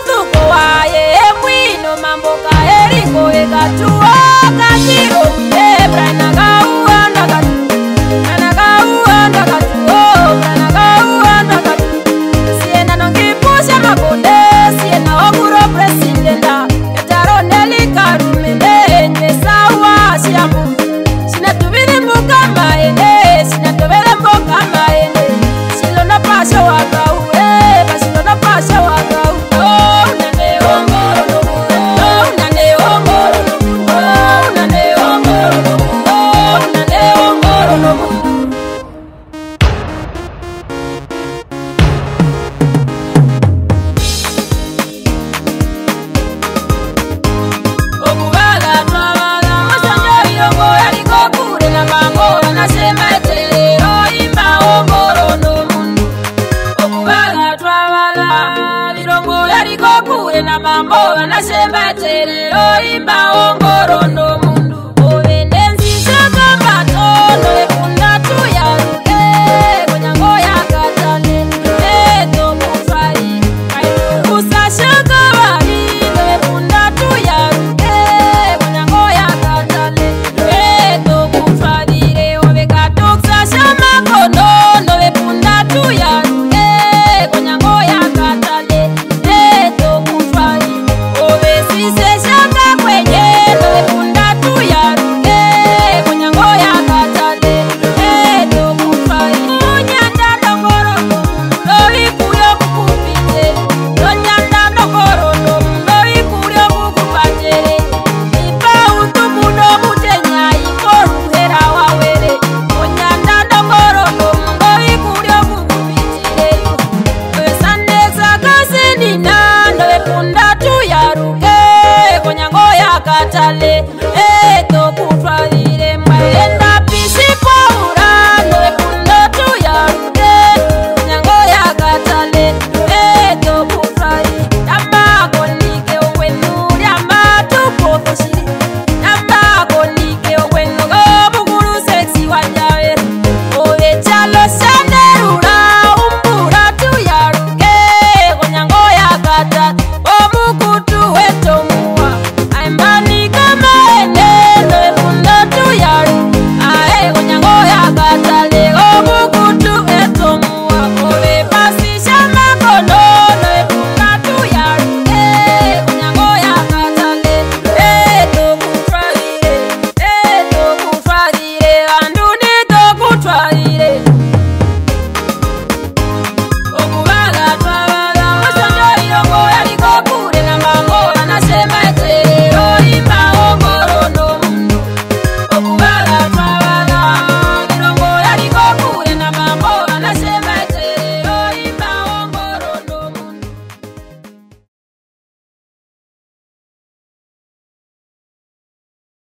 muduko waye mwino mamboka eriko ekatuo kakiro ebra nagauanda katu nagauanda katu nagauanda katu siena nongipusha makonde siena oguro presidenta etaro neli karumende nyesawa siamu sina tubiri mboka maende sina tubere mboka maende silona pasha wakau basilona pasha wakau nane ongoro nane ongoro nane ongoro nane ongoro okubaga twabala masanja irongo yaliko kure na mango anasema etelero imba ongoro nomundu okubaga twabala irongo yaliko kure na mambo anasema etelero imba ongoro nomundu